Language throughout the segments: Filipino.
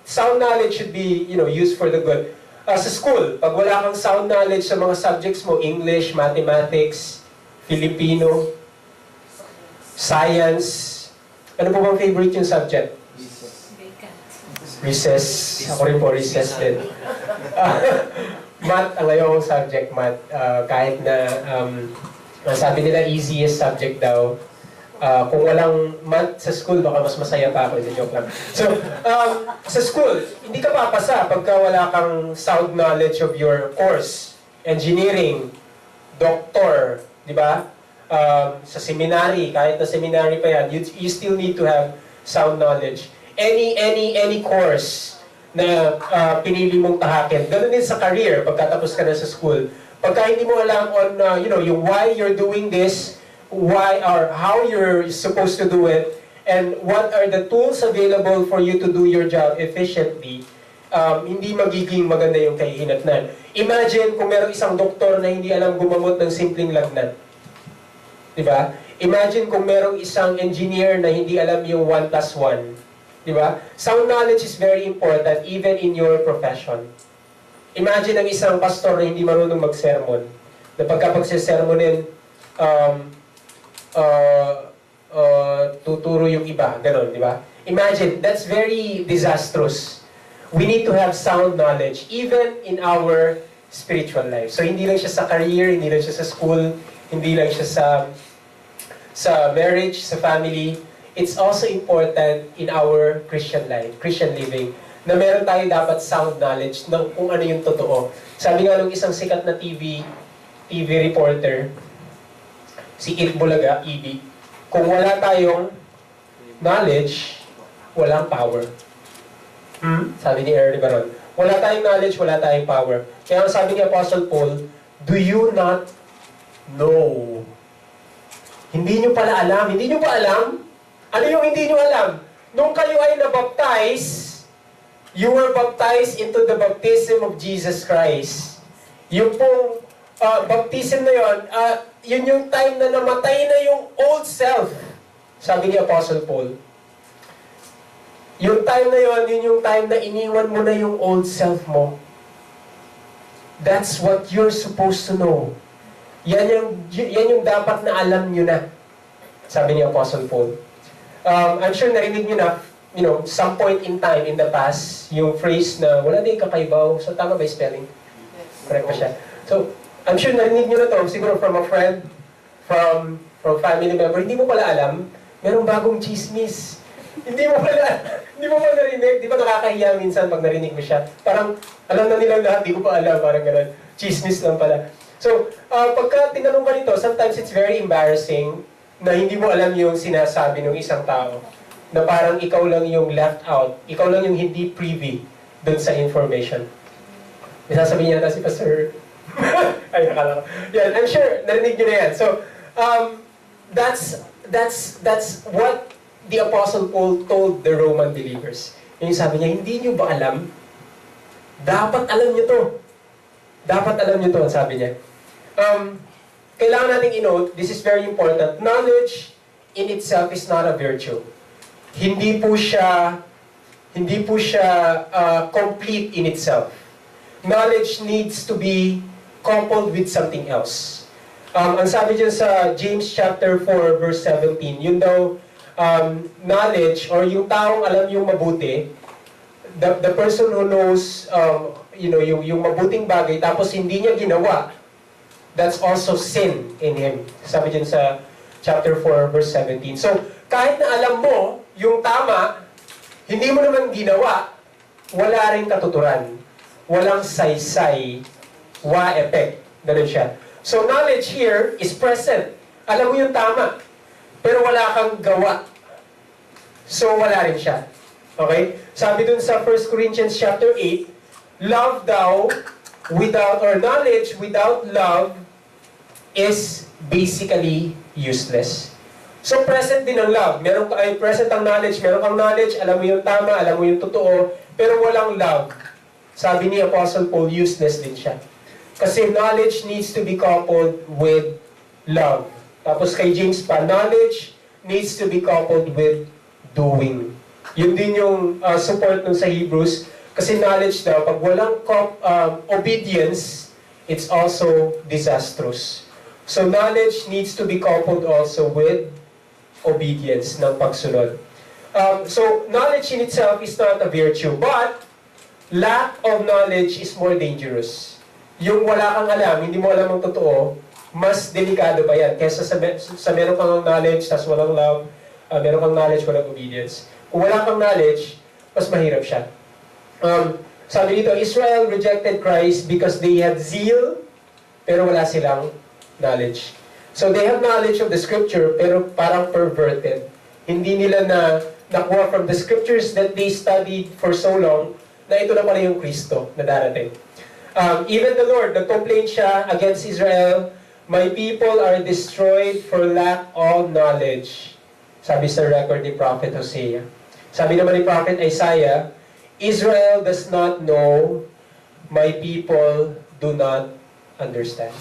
Sound knowledge should be, used for the good. Sa school, pag wala kang sound knowledge sa mga subjects mo, English, Mathematics, Filipino, Science, ano po bang favorite yung subject? Recess. Ako rin po, recess din. Math, ang ayokong subject, math. Kahit na, sabi nila easiest subject daw. Kung walang math sa school, baka mas masaya pa ako. Hindi, joke lang. So, sa school, hindi ka papasa pagka wala kang sound knowledge of your course. Engineering, doctor, di ba? Sa seminary, kahit na seminary pa yan, you still need to have sound knowledge. Any course na pinili mong tahakin. Ganun din sa career, pagkatapos ka na sa school. Pagka hindi mo alam on, yung why you're doing this, why or how you're supposed to do it, and what are the tools available for you to do your job efficiently, hindi magiging maganda yung kahihinatnan. Imagine kung merong isang doktor na hindi alam gumamot ng simpleng lagnat. Diba? Imagine kung merong isang engineer na hindi alam yung 1 plus 1. Diba? Sound knowledge is very important even in your profession. Imagine ang isang pastor na hindi marunong mag-sermon. Na pagka-pagsisermonin, tuturo yung iba. Ganon, di ba? Imagine, that's very disastrous. We need to have sound knowledge even in our spiritual life. So, hindi lang siya sa career, hindi lang siya sa school, hindi lang siya sa marriage, sa family. It's also important in our Christian life, Christian living, na meron tayo dapat sound knowledge ng kung ano yung totoo. Sabi nga nung isang sikat na TV reporter, si Ik Bulaga, EB, kung wala tayong knowledge, walang power. Sabi ni Ernie Baron, wala tayong knowledge, wala tayong power. Kaya sabi ni Apostle Paul, do you not know? Hindi nyo pala alam. Hindi nyo pa alam? Ano yung hindi nyo alam? Nung kayo ay nabaptize, you were baptized into the baptism of Jesus Christ. Yung pong baptism na yun, yun yung time na namatay na yung old self. Sabi ni Apostle Paul. Yung time na yun, yun yung time na iniwan mo na yung old self mo. That's what you're supposed to know. Yan yung dapat na alam nyo na. Sabi ni Apostle Paul. I'm sure narinig nyo na, some point in time in the past, yung phrase na wala din kakaibaw. So, tama ba yung spelling? Correct ba siya? So, I'm sure narinig nyo na to, siguro from a friend, from family member, hindi mo pala alam, merong bagong chismis. Hindi mo pala narinig. Di ba nakakahiya minsan pag narinig mo siya? Parang, alam na nilang lahat, di ko pa alam, parang gano'n. Chismis lang pala. So, pagka tinanong ka nito, sometimes it's very embarrassing na hindi mo alam yung sinasabi ng isang tao. Na parang ikaw lang yung left out. Ikaw lang yung hindi privy dun sa information. May sasabihin niya si Pastor. Ay, nakala ko. Yan, I'm sure narinig nyo na yan. So, that's what the Apostle Paul told the Roman believers. Yung sabi niya, hindi nyo ba alam? Dapat alam nyo to. Dapat alam nyo to, sabi niya. Kailangan nating i-note, this is very important, knowledge in itself is not a virtue. Hindi po siya complete in itself. Knowledge needs to be coupled with something else. Ang sabi dyan sa James chapter 4 verse 17, yun daw, knowledge or yung taong alam yung mabuti, the person who knows yung mabuting bagay tapos hindi niya ginawa, that's also sin in him. Sabi dyan sa chapter 4, verse 17. So, kahit na alam mo yung tama, hindi mo naman ginawa, wala rin katuturan. Walang saysay, wa-effect. Ganun siya. So, knowledge here is present. Alam mo yung tama, pero wala kang gawa. So, wala rin siya. Okay? Sabi dun sa 1 Corinthians chapter 8, love daw without, or knowledge without love is basically useless. So, present din ang love. Present ang knowledge. Meron kang knowledge, alam mo yung tama, alam mo yung totoo, pero walang love. Sabi ni Apostle Paul, useless din siya. Kasi knowledge needs to be coupled with love. Tapos kay James pa, knowledge needs to be coupled with doing. Yun din yung support nun sa Hebrews. Kasi knowledge daw, pag walang obedience, it's also disastrous. So knowledge needs to be coupled also with obedience ng pagsunod. So knowledge in itself is not a virtue, but lack of knowledge is more dangerous. Yung wala kang alam, hindi mo alam ang totoo, mas delikado pa yan. Kesa sa meron kang knowledge, tas walang love, meron kang knowledge, walang obedience. Kung wala kang knowledge, mas mahirap siya. Sabi dito, Israel rejected Christ because they had zeal, pero wala silang knowledge. So they have knowledge of the scripture, pero parang perverted. Hindi nila nakuha from the scriptures that they studied for so long, na ito na pala yung Kristo na darating. Even the Lord, nag-complain siya against Israel, my people are destroyed for lack of knowledge. Sabi sa record ni Prophet Hosea. Sabi naman ni Prophet Isaiah, Israel does not know, my people do not understand.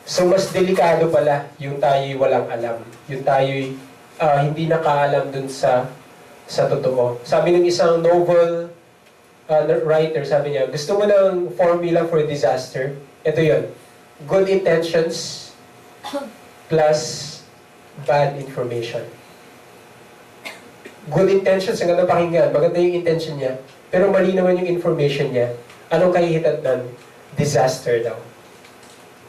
So mas delikado pala yung tayo'y walang alam. Yung tayo'y hindi nakaalam dun sa totoo. Sabi ng isang novel writer, sabi niya, gusto mo ng formula for disaster? Ito yun. Good intentions plus bad information. Good intentions, ang ganda pakinggan, maganda yung intention niya, pero mali naman yung information niya. Anong kahihitat nun? Disaster daw.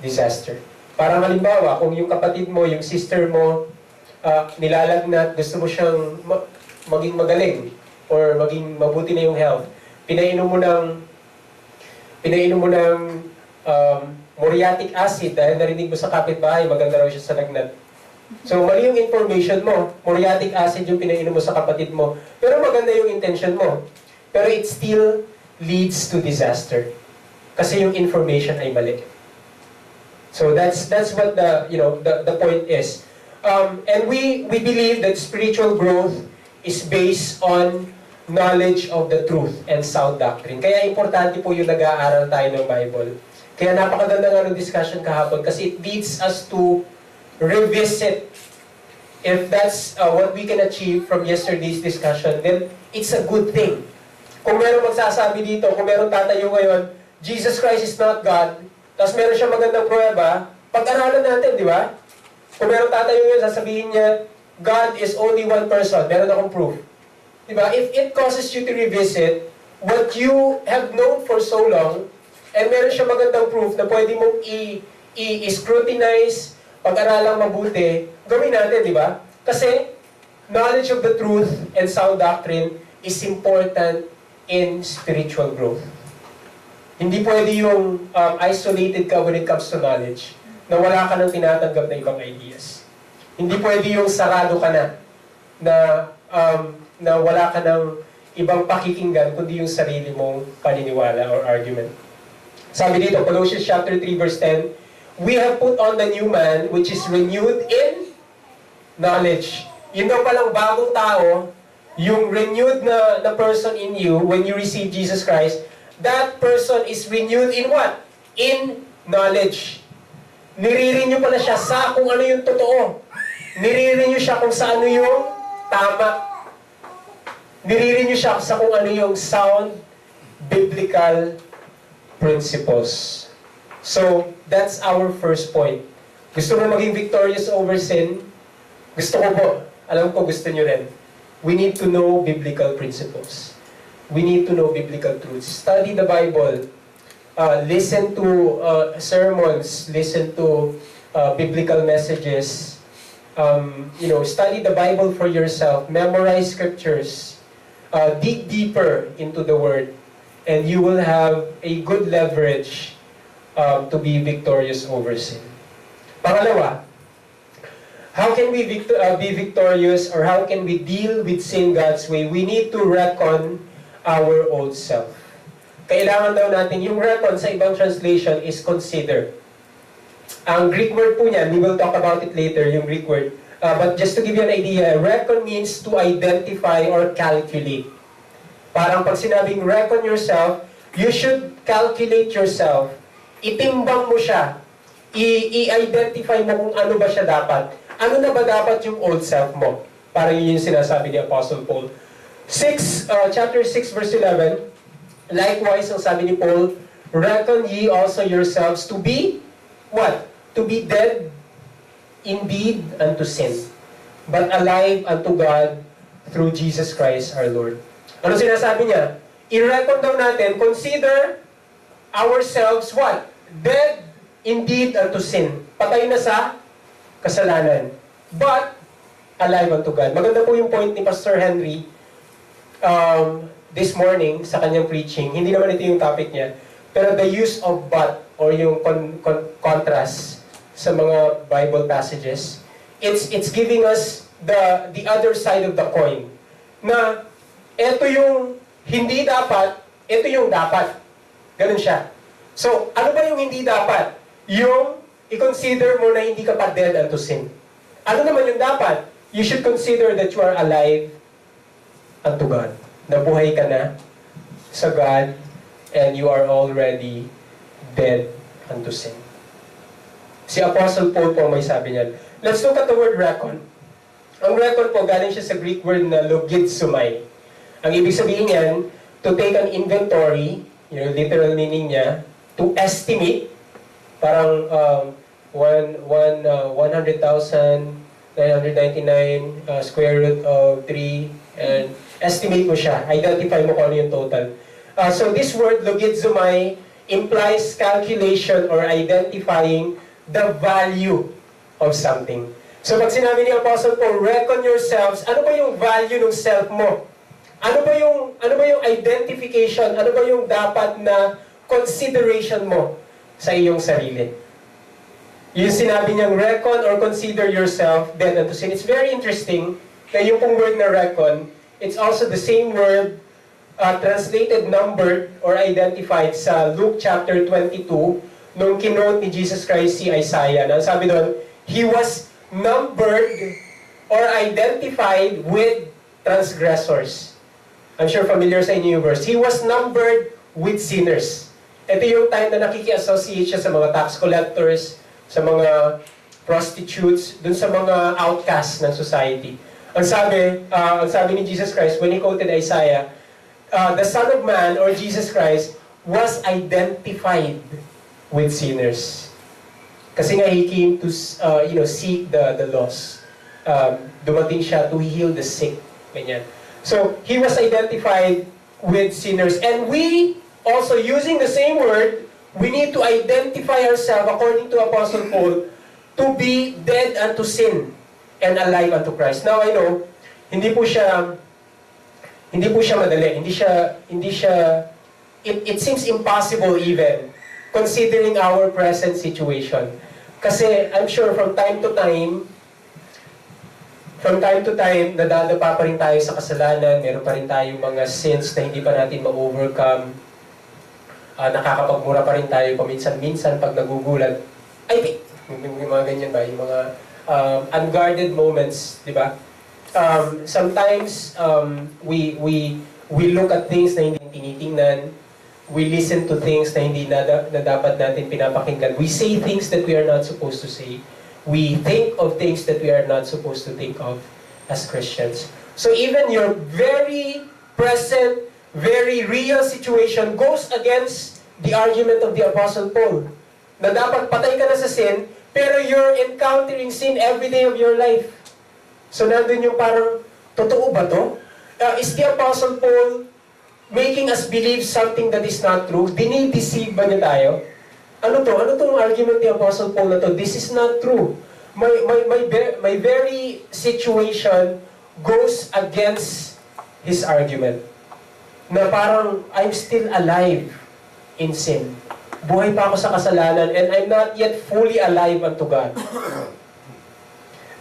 Disaster. Parang halimbawa, kung yung kapatid mo, yung sister mo, nilalagnat, gusto mo siyang maging magaling, or maging mabuti na yung health, pinainom mo ng muriatic acid dahil narinig mo sa kapitbahay, maganda raw siya sa lagnat. So, mali yung information mo. Muriatic acid yung pinainom mo sa kapatid mo. Pero maganda yung intention mo. Pero it still leads to disaster. Kasi yung information ay mali. So, that's what the point is. And we believe that spiritual growth is based on knowledge of the truth and sound doctrine. Kaya importante po yung nag-aaral tayo ng Bible. Kaya napakaganda nga ng discussion kahapon kasi it leads us to revisit. If that's what we can achieve from yesterday's discussion, then it's a good thing. Kung meron magsasabi dito, kung meron tatayo ngayon, Jesus Christ is not God, tapos meron siya magandang pruweba, pag-aralan natin, di ba? Kung meron tatayo ngayon, sasabihin niya, God is only one person, meron akong proof. Di ba? If it causes you to revisit what you have known for so long, and meron siya magandang proof na pwede mong i-scrutinize, pag-aralang mabuti, gawin natin, di ba? Kasi, knowledge of the truth and sound doctrine is important in spiritual growth. Hindi pwede yung isolated ka when it comes to knowledge, na wala ka nang tinatanggap na ibang ideas. Hindi pwede yung sarado ka na wala ka ng ibang pakikinggan, kundi yung sarili mong paniniwala or argument. Sabi dito, Colossians chapter 3 verse 10, we have put on the new man, which is renewed in knowledge. Yun daw palang bagong tao, yung renewed na person in you, when you receive Jesus Christ, that person is renewed in what? In knowledge. Nire-renew pala siya sa kung ano yung totoo. Nire-renew siya kung sa ano yung tama. Nire-renew siya sa kung ano yung sound biblical principles. So, that's our first point. Gusto mo maging victorious over sin? Gusto ko po. Alam ko gusto nyo rin. We need to know biblical principles. We need to know biblical truths. Study the Bible. Listen to sermons. Listen to biblical messages. Study the Bible for yourself. Memorize scriptures. Dig deeper into the Word. And you will have a good leverage to be victorious over sin. Pangalawa, how can we be victorious, or how can we deal with sin God's way? We need to reckon our old self. Kailangan daw natin, yung reckon sa ibang translation is consider. Ang Greek word po niyan, we will talk about it later, yung Greek word. But just to give you an idea, reckon means to identify or calculate. Parang pag sinabing reckon yourself, you should calculate yourself. Itimbang mo siya. I-identify mo kung ano ba siya dapat. Ano na ba dapat yung old self mo? Parang yun yung sinasabi ni Apostle Paul. Chapter 6, verse 11, likewise, ang sabi ni Paul, reckon ye also yourselves to be, what? To be dead indeed unto sin, but alive unto God through Jesus Christ our Lord. Ano sinasabi niya? I-reckon daw natin, consider ourselves what? Dead indeed unto sin. Patay na sa kasalanan. But alive unto God. Maganda po yung point ni Pastor Henry this morning sa kanyang preaching. Hindi naman ito yung topic niya. Pero the use of but or yung contrast sa mga Bible passages, it's giving us the other side of the coin. Na ito yung hindi dapat, ito yung dapat. Ganun siya. So, ano ba yung hindi dapat? Yung i-consider mo na hindi ka pa dead unto sin. Ano naman yung dapat? You should consider that you are alive unto God. Nabuhay ka na sa God and you are already dead unto sin. Si Apostle Paul po may sabi niyan. Let's look at the word reckon. Ang reckon po, galing siya sa Greek word na logizomai. Ang ibig sabihin niyan, to take an inventory, literal meaning niya, to estimate, parang 100,999 square root of 3, and estimate mo siya, identify mo kung ano yung total. So this word, logizomai, implies calculation or identifying the value of something. So pag sinabi ni Apostle Paul, reckon yourselves, ano ba yung value ng self mo? Ano ba yung identification? Ano ba yung dapat na consideration mo sa iyong sarili? Yung sinabi niyang reckon or consider yourself dead unto sin. It's very interesting na yung pong word na reckon, it's also the same word translated, numbered, or identified sa Luke chapter 22 nung kinote ni Jesus Christ si Isaiah. Na sabi doon, he was numbered or identified with transgressors. I'm sure familiar sa inyo yung verse. He was numbered with sinners. Ito yung time na nakiki-associate siya sa mga tax collectors, sa mga prostitutes, dun sa mga outcasts ng society. Ang sabi ni Jesus Christ, when he quoted Isaiah, the Son of Man, or Jesus Christ, was identified with sinners. Kasi nga, he came to seek the lost. Dumating siya to heal the sick. Ganyan. So, he was identified with sinners. And we, also using the same word, we need to identify ourselves, according to Apostle Paul, to be dead unto sin and alive unto Christ. Now, I know, hindi po siya madali. It seems impossible even, considering our present situation. Kasi, I'm sure from time to time, nadadapa pa rin tayo sa kasalanan, meron pa rin tayong mga sins na hindi pa natin ma-overcome. Nakakapagmura pa rin tayo paminsan-minsan pag nagugulat. Yung mga ganyan ba? Yung mga unguarded moments, di ba? Sometimes, we look at things na hindi tinitingnan. We listen to things na hindi na dapat natin pinapakinggan. We say things that we are not supposed to say. We think of things that we are not supposed to think of as Christians. So even your very present, very real situation goes against the argument of the Apostle Paul. Na dapat patay ka na sa sin, pero you're encountering sin every day of your life. So nandun yung parang, totoo ba to? Is the Apostle Paul making us believe something that is not true? Dinideceive ba niya tayo? Ano tong argument ni Apostle Paul na to? This is not true. My very situation goes against his argument. Na parang, I'm still alive in sin. Buhay pa ako sa kasalanan and I'm not yet fully alive unto God.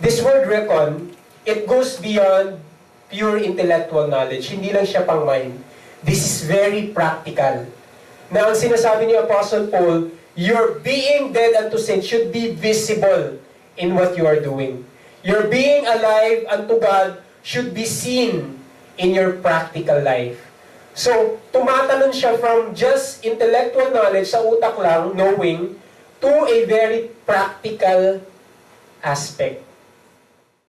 This word reckon, it goes beyond pure intellectual knowledge. Hindi lang siya pang mind. This is very practical. Na ang sinasabi ni Apostle Paul, your being dead unto sin should be visible in what you are doing. Your being alive unto God should be seen in your practical life. So, tumatalon siya from just intellectual knowledge sa utak lang, knowing, to a very practical aspect.